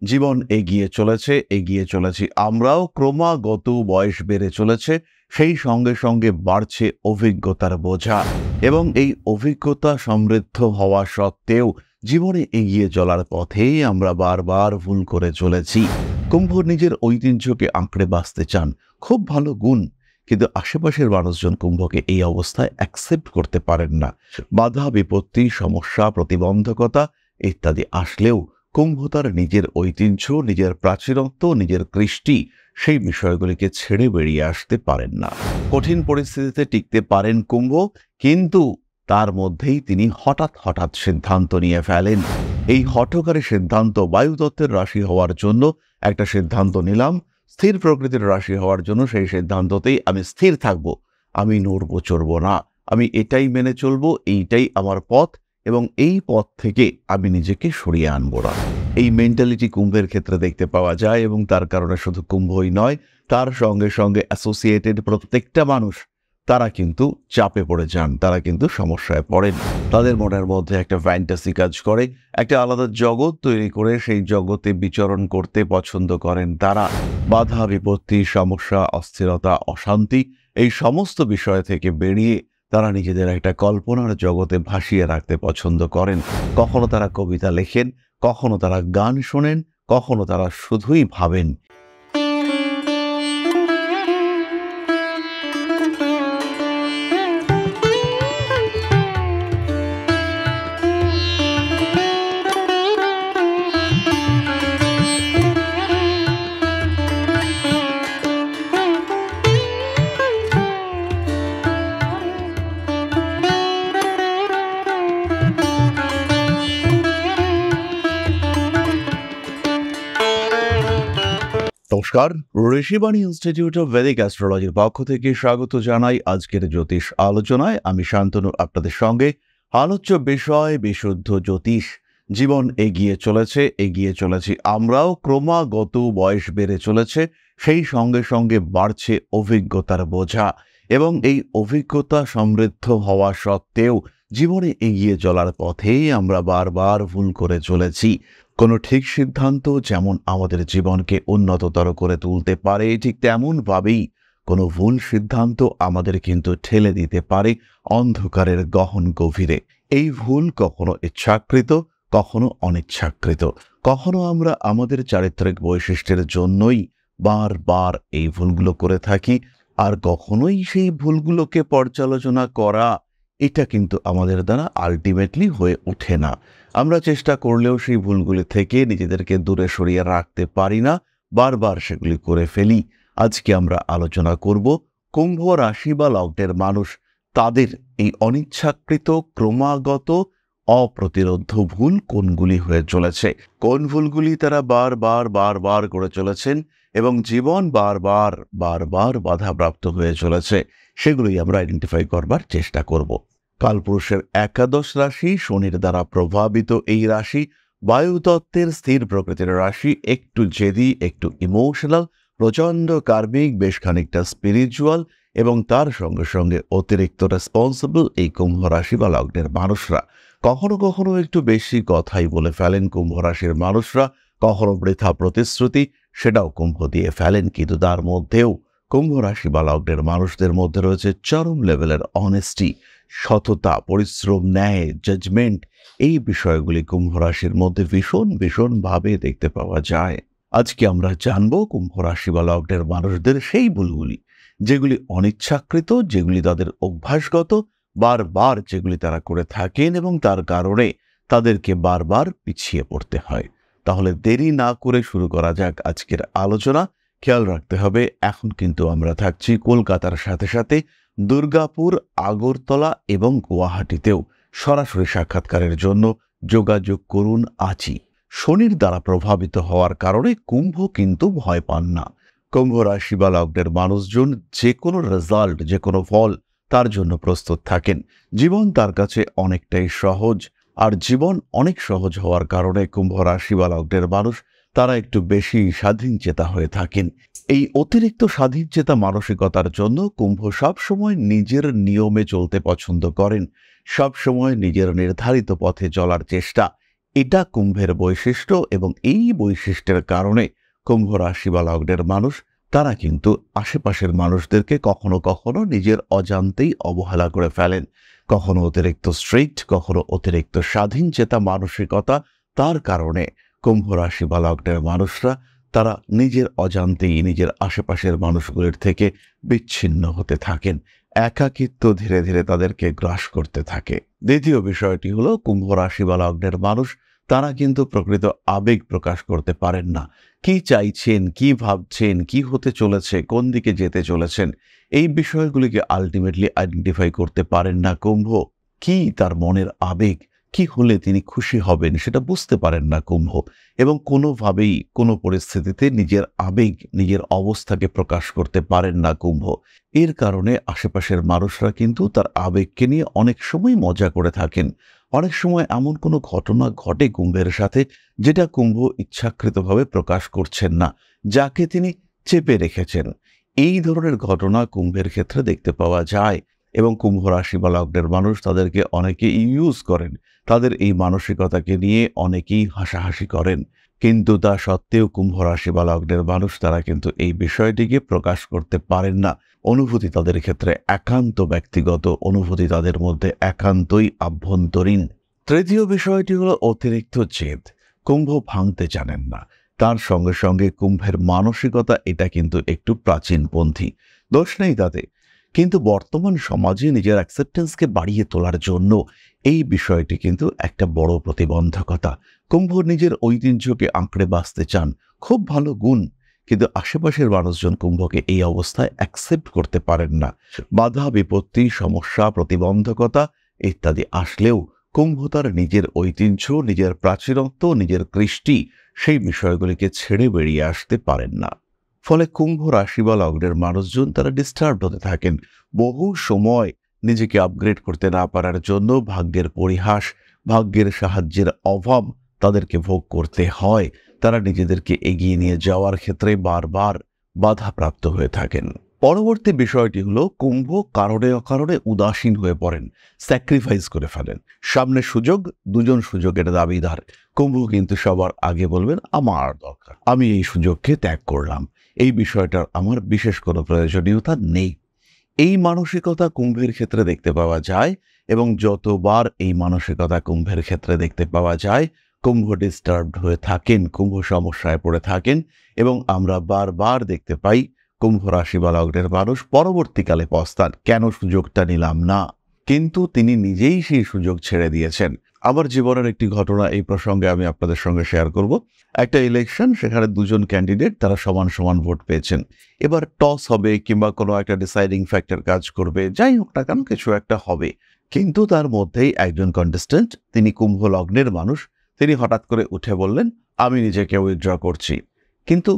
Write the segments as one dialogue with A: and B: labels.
A: জীবন এগিয়ে চলেছে, এগিয়ে চলেছি আমরাও। ক্রমাগত বয়স বেড়ে চলেছে, সেই সঙ্গে সঙ্গে বাড়ছে অভিজ্ঞতার বোঝা। এবং এই অভিজ্ঞতা সমৃদ্ধ হওয়া সত্ত্বেও জীবনে এগিয়ে চলার পথেই আমরা বারবার ভুল করে চলেছি। কুম্ভ নিজের ঐতিহ্যকে আঁকড়ে বাঁচতে চান, খুব ভালো গুণ, কিন্তু আশেপাশের মানুষজন কুম্ভকে এই অবস্থায় অ্যাকসেপ্ট করতে পারেন না। বাধা বিপত্তি, সমস্যা, প্রতিবন্ধকতা ইত্যাদি আসলেও কুম্ভ তার নিজের ঐতিহ্য, নিজের প্রাচীনত্ব, নিজের কৃষ্টি, সেই বিষয়গুলিকে ছেড়ে বেরিয়ে আসতে পারেন না। কঠিন পরিস্থিতিতে টিকতে পারেন কুম্ভ, কিন্তু তার মধ্যেই তিনি হঠাৎ হঠাৎ সিদ্ধান্ত নিয়ে ফেলেন। এই হঠকারী সিদ্ধান্ত, বায়ুতত্ত্বের রাশি হওয়ার জন্য একটা সিদ্ধান্ত নিলাম, স্থির প্রকৃতির রাশি হওয়ার জন্য সেই সিদ্ধান্ততেই আমি স্থির থাকব, আমি নড়ব চড়ব না, আমি এটাই মেনে চলব, এইটাই আমার পথ, এবং এই পথ থেকে আমি নিজেকে সরিয়ে আনব না। এই মেন্টালিটি কুম্ভের ক্ষেত্রে দেখতে পাওয়া যায়, এবং তার কারণে শুধু কুম্ভই নয়, তার সঙ্গে সঙ্গে অ্যাসোসিয়েটেড প্রত্যেকটা মানুষ তারা কিন্তু চাপে পড়ে যান, তারা কিন্তু সমস্যায় পড়েন। তাদের মনের মধ্যে একটা ফ্যান্টাসি কাজ করে, একটা আলাদা জগৎ তৈরি করে সেই জগতে বিচরণ করতে পছন্দ করেন তারা। বাধা বিপত্তি, সমস্যা, অস্থিরতা, অশান্তি, এই সমস্ত বিষয় থেকে বেরিয়ে তারা নিজেদের একটা কল্পনার জগতে ভাসিয়ে রাখতে পছন্দ করেন। কখনো তারা কবিতা লেখেন, কখনো তারা গান শোনেন, কখনো তারা শুধুই ভাবেন। নমস্কার, ঋষিবাণী ইনস্টিটিউট অফ ভেদিক অ্যাস্ট্রোলজির পক্ষ থেকে স্বাগত জানাই আজকের জ্যোতিষ আলোচনায়। আমি শান্তনু আপনাদের সঙ্গে। আলোচ্য বিষয় বিশুদ্ধ জ্যোতিষ। জীবন এগিয়ে চলেছে, এগিয়ে চলেছি আমরাও। ক্রমাগত বয়স বেড়ে চলেছে, সেই সঙ্গে সঙ্গে বাড়ছে অভিজ্ঞতার বোঝা। এবং এই অভিজ্ঞতা সমৃদ্ধ হওয়া সত্ত্বেও জীবনে এগিয়ে চলার পথেই আমরা বারবার ভুল করে চলেছি। কোনো ঠিক সিদ্ধান্ত যেমন আমাদের জীবনকে উন্নততর করে তুলতে পারে, ঠিক তেমনভাবেই কোনো ভুল সিদ্ধান্ত আমাদের কিন্তু ঠেলে দিতে পারে অন্ধকারের গহন গভীরে। এই ভুল কখনো ইচ্ছাকৃত, কখনো অনিচ্ছাকৃত। কখনো আমরা আমাদের চারিত্রিক বৈশিষ্ট্যের জন্যই বারবার এই ভুলগুলো করে থাকি, আর কখনোই সেই ভুলগুলোকে পর্যালোচনা করা এটা কিন্তু আমাদের দ্বারা আলটিমেটলি হয়ে ওঠে না। আমরা চেষ্টা করলেও সেই ভুলগুলি থেকে নিজেদেরকে দূরে সরিয়ে রাখতে পারি না, বারবার সেগুলি করে ফেলি। আজকে আমরা আলোচনা করব কুম্ভ রাশি বা লগ্নের মানুষ, তাদের এই অনিচ্ছাকৃত ক্রমাগত অপ্রতিরোধ্য ভুল কোনগুলি হয়ে চলেছে, কোন ভুলগুলি তারা বারবার বারবার করে চলেছেন এবং জীবন বারবার বারবার বাধাপ্রাপ্ত হয়ে চলেছে, সেগুলোই আমরা আইডেন্টিফাই করবার চেষ্টা করব। কালপুরুষের একাদশ রাশি, শনির দ্বারা প্রভাবিত এই রাশি, বায়ুতত্ত্বের স্থির প্রকৃতির রাশি, একটু জেদি, একটু ইমোশনাল, প্রচণ্ড কার্মিক, বেশ খানিকটা স্পিরিচুয়াল, এবং তার সঙ্গে সঙ্গে অতিরিক্ত রেসপন্সিবল এই কুম্ভ রাশি বা লগ্নের মানুষরা। কখনো কখনো একটু বেশি কথাই বলে ফেলেন কুম্ভ রাশির মানুষরা, কখনো বৃথা প্রতিশ্রুতি সেটাও কুম্ভ দিয়ে ফেলেন, কিন্তু তার মধ্যেও কুম্ভ রাশি বা লগ্নের মানুষদের মধ্যে রয়েছে চরম লেভেলের অনেস্টি, সততা, পরিশ্রম, ন্যায়, জাজমেন্ট। এই বিষয়গুলি কুম্ভ রাশির মধ্যে ভীষণ ভীষণভাবে দেখতে পাওয়া যায়। আজকে আমরা জানব কুম্ভ রাশি বা লগ্নের মানুষদের সেই ভুলগুলি যেগুলি অনিচ্ছাকৃত, যেগুলি তাদের অভ্যাসগত, বারবার যেগুলি তারা করে থাকেন এবং তার কারণে তাদেরকে বারবার পিছিয়ে পড়তে হয়। তাহলে দেরি না করে শুরু করা যাক আজকের আলোচনা। খেয়াল রাখতে হবে, এখন কিন্তু আমরা থাকছি কলকাতার সাথে সাথে দুর্গাপুর, আগরতলা এবং গুয়াহাটিতেও। সরাসরি সাক্ষাৎকারের জন্য যোগাযোগ করুন আজই। শনির দ্বারা প্রভাবিত হওয়ার কারণে কুম্ভ কিন্তু ভয় পান না। কুম্ভ রাশি বা লগ্নের মানুষজন যে কোনো রেজাল্ট, যে কোনো ফল তার জন্য প্রস্তুত থাকেন। জীবন তার কাছে অনেকটাই সহজ, আর জীবন অনেক সহজ হওয়ার কারণে কুম্ভ রাশি বা লগ্নের মানুষ তারা একটু বেশি স্বাধীনচেতা হয়ে থাকেন। এই অতিরিক্ত স্বাধীনচেতা মানসিকতার জন্য কুম্ভ সবসময় নিজের নিয়মে চলতে পছন্দ করেন, সবসময় নিজের নির্ধারিত পথে চলার চেষ্টা, এটা কুম্ভের বৈশিষ্ট্য এবং এই বৈশিষ্ট্যের কারণে কুম্ভ রাশি বা লগ্নের মানুষ তারা কিন্তু আশেপাশের মানুষদেরকে কখনো কখনো নিজের অজান্তেই অবহেলা করে ফেলেন। কখনো অতিরিক্ত স্ট্রিক্ট, কখনো অতিরিক্ত স্বাধীন চেতা মানসিকতা, তার কারণে কুম্ভ রাশি বা লগ্নের মানুষরা তারা নিজের অজান্তেই নিজের আশেপাশের মানুষগুলির থেকে বিচ্ছিন্ন হতে থাকেন। একাকিত্ব ধীরে ধীরে তাদেরকে গ্রাস করতে থাকে। দ্বিতীয় বিষয়টি হলো কুম্ভ রাশি বা লগ্নের মানুষ তারা কিন্তু প্রকৃত আবেগ প্রকাশ করতে পারেন না। কি চাইছেন, কি ভাবছেন, কি হতে চলেছে, কোন দিকে যেতে চলেছেন, এই বিষয়গুলিকে আলটিমেটলি আইডেন্টিফাই করতে পারেন না কুম্ভ। কি তার মনের আবেগ, কি হলে তিনি খুশি হবেন সেটা বুঝতে পারেন না কুম্ভ, এবং কোনোভাবেই কোনো পরিস্থিতিতে নিজের আবেগ, নিজের অবস্থাকে প্রকাশ করতে পারেন না কুম্ভ। এর কারণে আশেপাশের মানুষরা কিন্তু তার আবেগকে নিয়ে অনেক সময় মজা করে থাকেন। অনেক সময় এমন কোনো ঘটনা ঘটে কুম্ভের সাথে যেটা কুম্ভ ইচ্ছাকৃতভাবে প্রকাশ করছেন না, যাকে তিনি চেপে রেখেছেন। এই ধরনের ঘটনা কুম্ভের ক্ষেত্রে দেখতে পাওয়া যায় এবং কুম্ভ রাশি বা লগ্নের মানুষ তাদেরকে অনেকে ইউজ করেন। তাদের এই মানসিকতাকে নিয়ে অনেকেই হাসাহাসি করেন, কিন্তু তা সত্ত্বেও কুম্ভ রাশি বা লগ্নের মানুষ তারা কিন্তু এই বিষয়টিকে প্রকাশ করতে পারেন না। অনুভূতি তাদের ক্ষেত্রে একান্ত ব্যক্তিগত, অনুভূতি তাদের মধ্যে একান্তই আভ্যন্তরীণ। তৃতীয় বিষয়টি হলো অতিরিক্ত জেদ। কুম্ভ ভাঙতে জানেন না। তার সঙ্গে সঙ্গে কুম্ভের মানসিকতা এটা কিন্তু একটু প্রাচীনপন্থী, দোষ নেই তাতে। কিন্তু বর্তমান সমাজে নিজের অ্যাকসেপ্টেন্সকে বাড়িয়ে তোলার জন্য এই বিষয়টি কিন্তু একটা বড় প্রতিবন্ধকতা। কুম্ভ নিজের ঐতিহ্যকে আঁকড়ে বাঁচতে চান, খুব ভালো গুণ, কিন্তু আশেপাশের মানুষজন কুম্ভকে এই অবস্থায় অ্যাকসেপ্ট করতে পারেন না। বাধা বিপত্তি, সমস্যা, প্রতিবন্ধকতা ইত্যাদি আসলেও কুম্ভ তার নিজের ঐতিহ্য, নিজের প্রাচীনত্ব, নিজের কৃষ্টি, সেই বিষয়গুলিকে ছেড়ে বেরিয়ে আসতে পারেন না। ফলে কুম্ভ রাশি বা লগ্নের মানুষজন তারা ডিস্টার্ব হতে থাকেন। বহু সময় নিজেকে আপগ্রেড করতে না পারার জন্য ভাগ্যের পরিহাস, ভাগ্যের সাহায্যের অভাব তাদেরকে ভোগ করতে হয়। তারা নিজেদেরকে এগিয়ে নিয়ে যাওয়ার ক্ষেত্রে বারবার বাধাপ্রাপ্ত হয়ে থাকেন। পরবর্তী বিষয়টি হলো কুম্ভ কারণে অকারণে উদাসীন হয়ে পড়েন, স্যাক্রিফাইস করে ফেলেন। সামনে সুযোগ, দুজন সুযোগের দাবিদার। কুম্ভ কিন্তু সবার আগে বলবেন আমার দরকার, আমি এই সুযোগকে ত্যাগ করলাম, এই বিষয়টার আমার বিশেষ কোনো প্রয়োজনীয়তা নেই। এই মানসিকতা কুম্ভের ক্ষেত্রে দেখতে পাওয়া যায়, এবং যতবার এই মানসিকতা কুম্ভের ক্ষেত্রে দেখতে পাওয়া যায় কুম্ভ ডিস্টার্বড হয়ে থাকেন, কুম্ভ সমস্যায় পড়ে থাকেন, এবং আমরা বারবার দেখতে পাই কুম্ভ রাশি বা লগ্নের মানুষ পরবর্তীকালে পস্তান, কেন সুযোগটা নিলাম না। কিন্তু তিনি নিজেই সেই সুযোগ ছেড়ে দিয়েছেন। আমার জীবনের একটি ঘটনা এই প্রসঙ্গে আমি আপনাদের সঙ্গে শেয়ার করব। একটা ইলেকশন, সেখানে দুজন ক্যান্ডিডেট তারা সমান সমান ভোট পেয়েছেন। এবার টস হবে কিংবা কোনো একটা ডিসাইডিং ফ্যাক্টর কাজ করবে, যাই হোক না কেন কিছু একটা হবে। কিন্তু তার মধ্যেই একজন কন্টেস্ট্যান্ট, তিনি কুম্ভ লগ্নের মানুষ, তিনি হঠাৎ করে উঠে বললেন আমি নিজেকে উইথড্র করছি। কিন্তু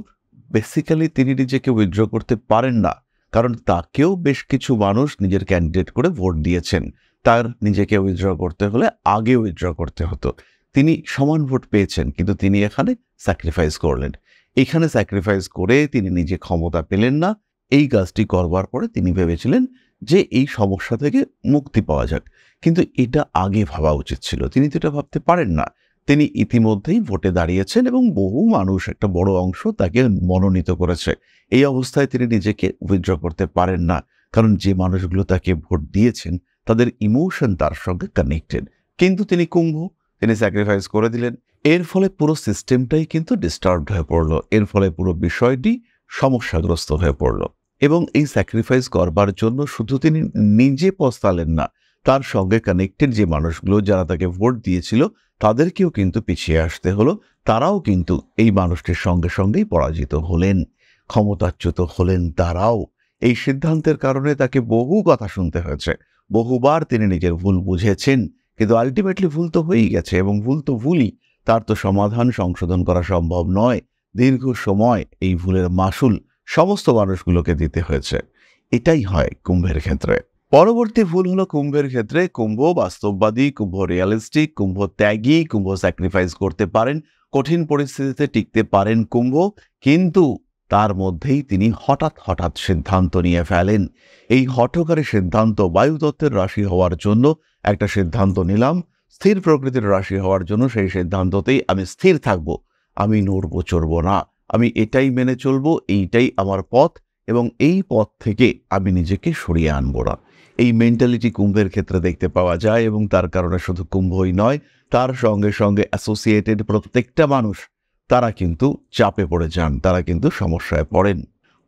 A: বেসিক্যালি তিনি নিজেকে উইথড্র করতে পারেন না, কারণ তাকেও বেশ কিছু মানুষ নিজের ক্যান্ডিডেট করে ভোট দিয়েছেন। তার নিজেকে উইথড্র করতে হলে আগে উইথড্র করতে হতো। তিনি সমান ভোট পেয়েছেন, কিন্তু তিনি এখানে স্যাক্রিফাইস করলেন। এখানে স্যাক্রিফাইস করে তিনি নিজে ক্ষমতা পেলেন না। এই কাজটি করবার পরে তিনি ভেবেছিলেন যে এই সমস্যা থেকে মুক্তি পাওয়া যাক, কিন্তু এটা আগে ভাবা উচিত ছিল। তিনি তো এটা ভাবতে পারেন না। তিনি ইতিমধ্যেই ভোটে দাঁড়িয়েছেন এবং বহু মানুষ, একটা বড় অংশ তাকে মনোনীত করেছে। এই অবস্থায় তিনি নিজেকে উইথড্র করতে পারেন না, কারণ যে মানুষগুলো তাকে ভোট দিয়েছেন তাদের ইমোশন তার সঙ্গে কানেক্টেড। কিন্তু তিনি কুম্ভ, তিনি স্যাক্রিফাইস করে দিলেন। এর ফলে পুরো সিস্টেমটাই কিন্তু ডিস্টার্বড হয়ে পড়ল। এর ফলে পুরো বিষয়টি সমস্যাগ্রস্ত হয়ে পড়ল। এবং এই স্যাক্রিফাইস করবার জন্য শুধু তিনি নিজে পস্তালেন না, তার সঙ্গে কানেক্টেড যে মানুষগুলো যারা তাকে ভোট দিয়েছিল তাদেরকেও কিন্তু পিছিয়ে আসতে হলো। তারাও কিন্তু এই মানুষটির সঙ্গে সঙ্গেই পরাজিত হলেন, ক্ষমতাচ্যুত হলেন তারাও। এই সিদ্ধান্তের কারণে তাকে বহু কথা শুনতে হয়েছে। বহুবার তিনি নিজের ভুল বুঝেছেন, কিন্তু আলটিমেটলি ভুল তো হয়েই গেছে, এবং ভুল তো ভুলই, তার তো সমাধান সংশোধন করা সম্ভব নয়। দীর্ঘ সময় এই ভুলের মাসুল সমস্ত মানুষগুলোকে দিতে হয়েছে। এটাই হয় কুম্ভের ক্ষেত্রে। পরবর্তী ভুল হলো কুম্ভের ক্ষেত্রে কুম্ভ বাস্তববাদী, কুম্ভ রিয়ালিস্টিক, কুম্ভ ত্যাগী, কুম্ভ স্যাক্রিফাইস করতে পারেন, কঠিন পরিস্থিতিতে টিকতে পারেন কুম্ভ, কিন্তু তার মধ্যেই তিনি হঠাৎ হঠাৎ সিদ্ধান্ত নিয়ে ফেলেন। এই হঠকারী সিদ্ধান্ত, বায়ুতত্ত্বের রাশি হওয়ার জন্য একটা সিদ্ধান্ত নিলাম, স্থির প্রকৃতির রাশি হওয়ার জন্য সেই সিদ্ধান্ততেই আমি স্থির থাকব, আমি নড়বো চড়বো না, আমি এটাই মেনে চলবো, এইটাই আমার পথ এবং এই পথ থেকে আমি নিজেকে সরিয়ে আনবো না। এই মেন্টালিটি কুম্ভের ক্ষেত্রে দেখতে পাওয়া যায় এবং তার কারণে শুধু কুম্ভই নয়, তার সঙ্গে সঙ্গে অ্যাসোসিয়েটেড প্রত্যেকটা মানুষ তারা কিন্তু চাপে পড়ে যান, তারা কিন্তু সমস্যায় পড়েন।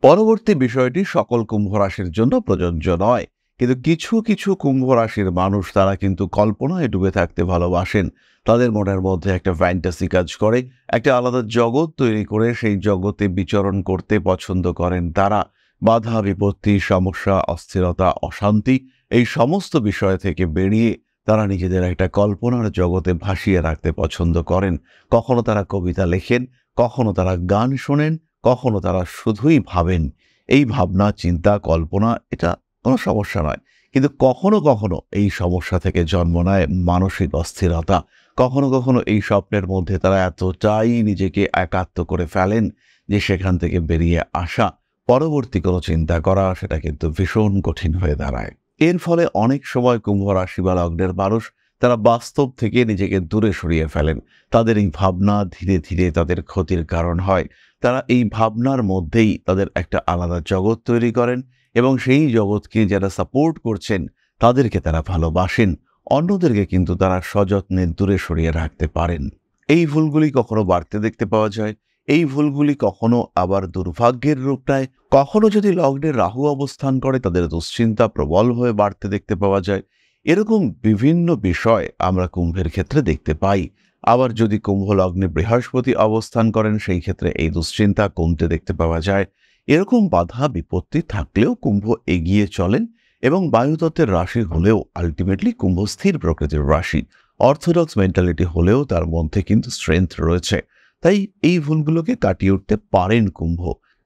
A: পরবর্তী বিষয়টি সকল কুম্ভ রাশির জন্য প্রযোজ্য নয়, কিন্তু কিছু কিছু কুম্ভ রাশির মানুষ তারা কিন্তু কল্পনায় ডুবে থাকতে ভালোবাসেন। তাদের মনের মধ্যে একটা ফ্যান্টাসি কাজ করে, একটা আলাদা জগৎ তৈরি করে সেই জগতে বিচরণ করতে পছন্দ করেন তারা। বাধা বিপত্তি, সমস্যা, অস্থিরতা, অশান্তি এই সমস্ত বিষয় থেকে বেরিয়ে তারা নিজেদের একটা কল্পনার জগতে ভাসিয়ে রাখতে পছন্দ করেন। কখনো তারা কবিতা লেখেন, কখনো তারা গান শোনেন, কখনো তারা শুধুই ভাবেন। এই ভাবনা, চিন্তা, কল্পনা এটা কোনো সমস্যা নয়, কিন্তু কখনো কখনো এই সমস্যা থেকে জন্ম নেয় মানসিক অস্থিরতা। কখনো কখনো এই স্বপ্নের মধ্যে তারা এতটাই নিজেকে একাত্ম করে ফেলেন যে সেখান থেকে বেরিয়ে আসা, পরবর্তী কোনো চিন্তা করা সেটা কিন্তু ভীষণ কঠিন হয়ে দাঁড়ায়। এর ফলে অনেক সময় কুম্ভ রাশি বা লগ্নের মানুষ তারা বাস্তব থেকে নিজেকে দূরে সরিয়ে ফেলেন। তাদের এই ভাবনা ধীরে ধীরে তাদের ক্ষতির কারণ হয়। তারা এই ভাবনার মধ্যেই তাদের একটা আলাদা জগৎ তৈরি করেন এবং সেই জগৎকে যারা সাপোর্ট করছেন তাদেরকে তারা ভালোবাসেন, অন্যদেরকে কিন্তু তারা সযত্নে দূরে সরিয়ে রাখতে পারেন। এই ভুলগুলি কখনো বাড়তে দেখতে পাওয়া যায়, এই ভুলগুলি কখনো আবার দুর্ভাগ্যের রূপ নেয়। কখনো যদি লগ্নে রাহু অবস্থান করে তাদের দুশ্চিন্তা প্রবল হয়ে বাড়তে দেখতে পাওয়া যায়। এরকম বিভিন্ন বিষয় আমরা কুম্ভের ক্ষেত্রে দেখতে পাই। আবার যদি কুম্ভ লগ্নে বৃহস্পতি অবস্থান করেন সেই ক্ষেত্রে এই দুশ্চিন্তা কমতে দেখতে পাওয়া যায়। এরকম বাধা বিপত্তি থাকলেও কুম্ভ এগিয়ে চলেন এবং বায়ুতত্ত্বের রাশি হলেও আলটিমেটলি কুম্ভ স্থির প্রকৃতির রাশি। অর্থোডক্স মেন্টালিটি হলেও তার মধ্যে কিন্তু স্ট্রেংথ রয়েছে। তাই এই ভুলগুলোকে কাটিয়ে উঠতে পারেন কুম্ভ।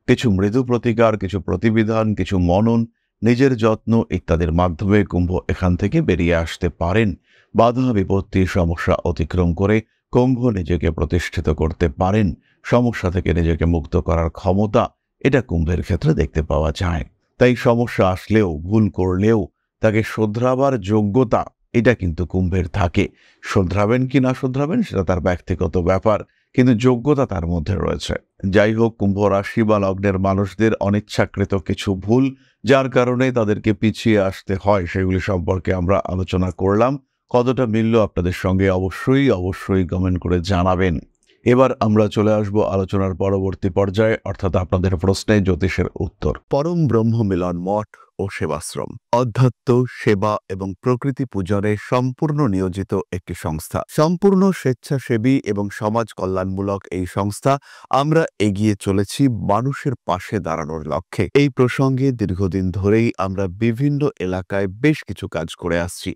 A: কিছু মৃদু প্রতিকার, কিছু প্রতিবিধান, কিছু মনন, নিজের যত্ন ইত্যাদির মাধ্যমে কুম্ভ এখান থেকে বেরিয়ে আসতে পারেন। বাধা বিপত্তি সমস্যা অতিক্রম করে কুম্ভ নিজেকে প্রতিষ্ঠিত করতে পারেন। সমস্যা থেকে নিজেকে মুক্ত করার ক্ষমতা এটা কুম্ভের ক্ষেত্রে দেখতে পাওয়া যায়। তাই সমস্যা আসলেও, ভুল করলেও তাকে শোধরাবার যোগ্যতা এটা কিন্তু কুম্ভের থাকে। শোধরাবেন কি না শোধরাবেন সেটা তার ব্যক্তিগত ব্যাপার, কিন্তু যোগ্যতা তার মধ্যে রয়েছে। যাই হোক, কুম্ভ রাশি বা লগ্নের মানুষদের অনিচ্ছাকৃত কিছু ভুল যার কারণে তাদেরকে পিছিয়ে আসতে হয় সেগুলি সম্পর্কে আমরা আলোচনা করলাম। কতটা মিলল আপনাদের সঙ্গে অবশ্যই কমেন্ট করে জানাবেন। এবার আমরা চলে আসব আলোচনার পরবর্তী পর্যায়ে, অর্থাৎ আপনাদের প্রশ্নে জ্যোতিষের উত্তর।
B: পরম ব্রহ্ম মিলন মঠ ও সেবাশ্রম অধ্যাত্ম, সেবা এবং প্রকৃতি পূজনে সম্পূর্ণ নিয়োজিত একটি সংস্থা। সম্পূর্ণ স্বেচ্ছাসেবী এবং সমাজ কল্যাণমূলক এই সংস্থা আমরা এগিয়ে চলেছি মানুষের পাশে দাঁড়ানোর লক্ষ্যে। এই প্রসঙ্গে দীর্ঘদিন ধরেই আমরা বিভিন্ন এলাকায় বেশ কিছু কাজ করে আসছি।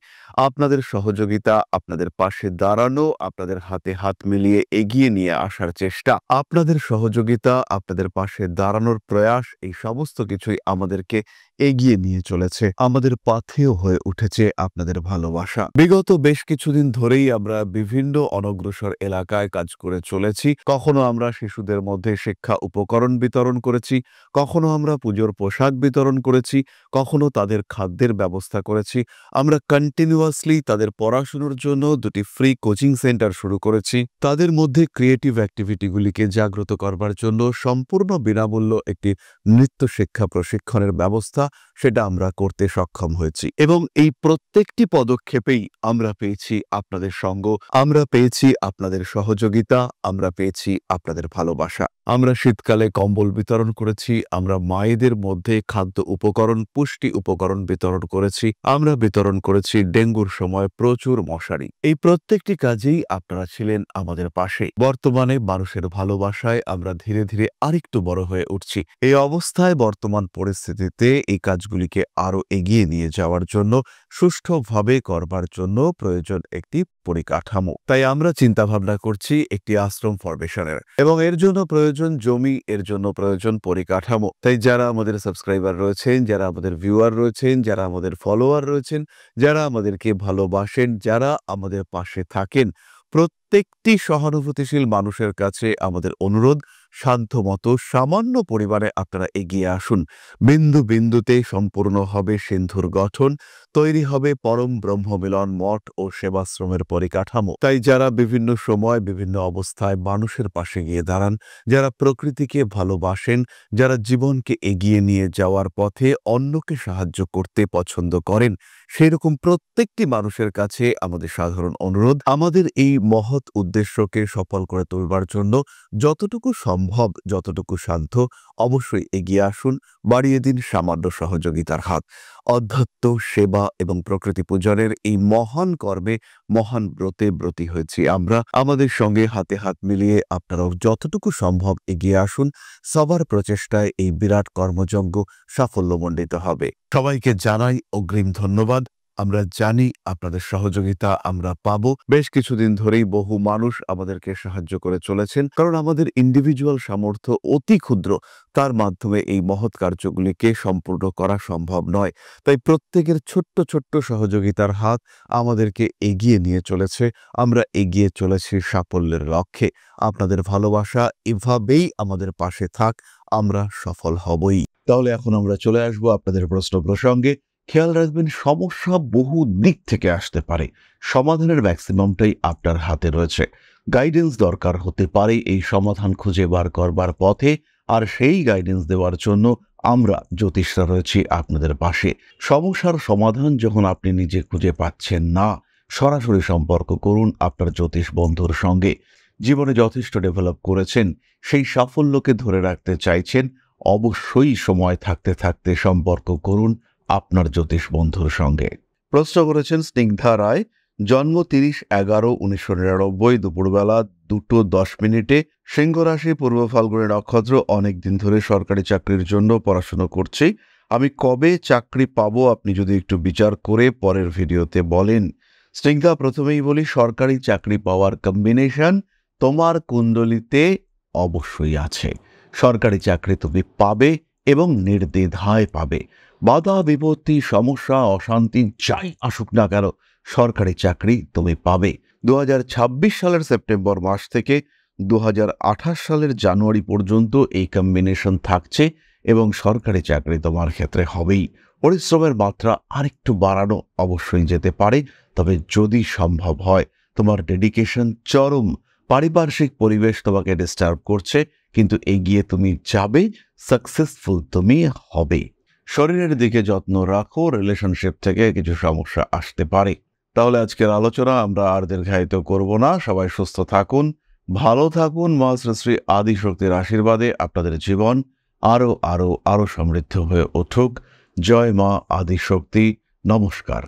B: আপনাদের সহযোগিতা, আপনাদের পাশে দাঁড়ানো, আপনাদের হাতে হাত মিলিয়ে এগিয়ে নিয়ে আসার চেষ্টা, আপনাদের সহযোগিতা, আপনাদের পাশে দাঁড়ানোর প্রয়াস, এই সমস্ত কিছুই আমাদেরকে এগিয়ে নিয়ে চলেছে। আমাদের পাথেয় হয়ে উঠেছে আপনাদের ভালোবাসা। বিগত বেশ কিছুদিন ধরেই আমরা বিভিন্ন অনগ্রসর এলাকায় কাজ করে চলেছি। কখনো আমরা শিশুদের মধ্যে শিক্ষা উপকরণ বিতরণ করেছি, কখনো আমরা পুজোর পোশাক বিতরণ করেছি, কখনো তাদের খাদ্যের ব্যবস্থা করেছি। আমরা কন্টিনিউয়াসলি তাদের পড়াশোনার জন্য 2টি ফ্রি কোচিং সেন্টার শুরু করেছি। তাদের মধ্যে ক্রিয়েটিভ অ্যাক্টিভিটিগুলিকে জাগ্রত করবার জন্য সম্পূর্ণ বিনামূল্য একটি নৃত্য শিক্ষা প্রশিক্ষণের ব্যবস্থা সেটা আমরা করতে সক্ষম হয়েছি। এবং এই প্রত্যেকটি পদক্ষেপেই আমরা পেয়েছি আপনাদের সঙ্গ, আমরা পেয়েছি আপনাদের সহযোগিতা, আমরা পেয়েছি আপনাদের ভালোবাসা। আমরা শীতকালে কম্বল বিতরণ করেছি, আমরা মায়েদের মধ্যে খাদ্য উপকরণ, পুষ্টি উপকরণ বিতরণ করেছি, আমরা বিতরণ করেছি ডেঙ্গুর সময় প্রচুর মশারি। এই প্রত্যেকটি কাজেই আপনারা ছিলেন আমাদের পাশে। বর্তমানে মানুষের ভালোবাসায় আমরা ধীরে ধীরে আরেকটু বড় হয়ে উঠছি। এই অবস্থায় বর্তমান পরিস্থিতিতে এই কাজগুলিকে আরো এগিয়ে নিয়ে যাওয়ার জন্য, সুষ্ঠুভাবে করবার জন্য প্রয়োজন একটি পরিকাঠামো। তাই আমরা চিন্তা ভাবনা করছি একটি আশ্রম ফরমেশনের, এবং এর জন্য প্রয়োজন জমি, এর জন্য প্রয়োজন পরিকাঠামো। তাই যারা আমাদের সাবস্ক্রাইবার রয়েছেন, যারা আমাদের ভিউয়ার রয়েছেন, যারা আমাদের ফলোয়ার রয়েছেন, যারা আমাদেরকে ভালোবাসেন, যারা আমাদের পাশে থাকেন, প্রত্যেকটি সহানুভূতিশীল মানুষের কাছে আমাদের অনুরোধ, শান্ত মতো সামান্য পরিবারে আপনারা এগিয়ে আসুন। বিন্দু বিন্দুতে সম্পূর্ণ হবে সিন্ধুর গঠন, তৈরি হবে পরম ব্রহ্মমিলন মঠ ও সেবাশ্রমের পরিকাঠামো। তাই যারা বিভিন্ন সময় বিভিন্ন অবস্থায় মানুষের পাশে গিয়ে দাঁড়ান, যারা প্রকৃতিকে ভালোবাসেন, যারা জীবনকে এগিয়ে নিয়ে যাওয়ার পথে অন্যকে সাহায্য করতে পছন্দ করেন, সেরকম প্রত্যেকটি মানুষের কাছে আমাদের সাধারণ অনুরোধ, আমাদের এই মহৎ উদ্দেশ্যকে সফল করে তুলবার জন্য যতটুকু সম্ভব, যতটুকু সাধ্য অবশ্যই এগিয়ে আসুন, বাড়িয়ে দিন সামান্য সহযোগিতার হাত। অধ্যাত্ম, সেবা এবং প্রকৃতি পূজনের এই মহান কর্মে, মহান ব্রতে ব্রতী হয়েছি আমরা। আমাদের সঙ্গে হাতে হাত মিলিয়ে আপনারাও যতটুকু সম্ভব এগিয়ে আসুন। সবার প্রচেষ্টায় এই বিরাট কর্মযজ্ঞ সাফল্যমণ্ডিত হবে। সবাইকে জানাই অগ্রিম ধন্যবাদ। আমরা জানি আপনাদের সহযোগিতা আমরা পাবো। বেশ কিছুদিন ধরেই বহু মানুষ আমাদেরকে সাহায্য করে চলেছেন, কারণ আমাদের ইন্ডিভিজুয়াল সামর্থ্য অতি ক্ষুদ্র, তার মাধ্যমে এই মহৎ কার্যগুলিকে সম্পূর্ণ করা সম্ভব নয়। তাই প্রত্যেকের ছোট্ট ছোট্ট সহযোগিতার হাত আমাদেরকে এগিয়ে নিয়ে চলেছে। আমরা এগিয়ে চলেছি সাফল্যের লক্ষ্যে। আপনাদের ভালোবাসা এভাবেই আমাদের পাশে থাক, আমরা সফল হবই।
A: তাহলে এখন আমরা চলে আসবো আপনাদের প্রশ্ন প্রসঙ্গে। খেয়াল রাখবেন, সমস্যা বহু দিক থেকে আসতে পারে, সমাধানের ম্যাক্সিমামটাই আপনার হাতে রয়েছে। গাইডেন্স দরকার হতে পারে এই সমাধান খুঁজে বার করবার পথে, আর সেই গাইডেন্স দেওয়ার জন্য আমরা জ্যোতিষরা রয়েছি আপনাদের পাশে। সমস্যার সমাধান যখন আপনি নিজে খুঁজে পাচ্ছেন না, সরাসরি সম্পর্ক করুন আপনার জ্যোতিষ বন্ধুর সঙ্গে। জীবনে যথেষ্ট ডেভেলপ করেছেন, সেই সাফল্যকে ধরে রাখতে চাইছেন, অবশ্যই সময় থাকতে থাকতে সম্পর্ক করুন আপনার জ্যোতিষ বন্ধুর সঙ্গে। প্রশ্ন করেছেন স্নিগ্ধা রায়, জন্ম 30/11/1999, দুপুরবেলা 2:10 সিংহ রাশি, পূর্ব ফাল্গুনী নক্ষত্র। অনেকদিন ধরে সরকারি চাকরির জন্য পড়াশুনো করছি, আমি কবে চাকরি পাবো আপনি যদি একটু বিচার করে পরের ভিডিওতে বলেন। স্নিগ্ধা, প্রথমেই বলি, সরকারি চাকরি পাওয়ার কম্বিনেশন তোমার কুণ্ডলিতে অবশ্যই আছে। সরকারি চাকরি তুমি পাবে এবং নির্দ্বিধায় পাবে। বাধা বিপত্তি, সমস্যা, অশান্তি যাই আসুক না কেন, সরকারি চাকরি তুমি পাবে। 2026 সালের সেপ্টেম্বর মাস থেকে 2028 সালের জানুয়ারি পর্যন্ত এই কম্বিনেশন থাকছে এবং সরকারি চাকরি তোমার ক্ষেত্রে হবেই। পরিশ্রমের মাত্রা আরেকটু বাড়ানো অবশ্যই যেতে পারে, তবে যদি সম্ভব হয়। তোমার ডেডিকেশন চরম। পারিপার্শ্বিক পরিবেশ তোমাকে ডিস্টার্ব করছে, কিন্তু এগিয়ে তুমি যাবে, সাকসেসফুল তুমি হবে। শরীরের দিকে যত্ন রাখো, রিলেশনশিপ থেকে কিছু সমস্যা আসতে পারে। তাহলে আজকের আলোচনা আমরা আর দীর্ঘায়িত করব না। সবাই সুস্থ থাকুন, ভালো থাকুন। মা শ্রী শ্রী আদিশক্তির আশীর্বাদে আপনাদের জীবন আরো আরো আরো সমৃদ্ধ হয়ে উঠুক। জয় মা আদিশক্তি। নমস্কার।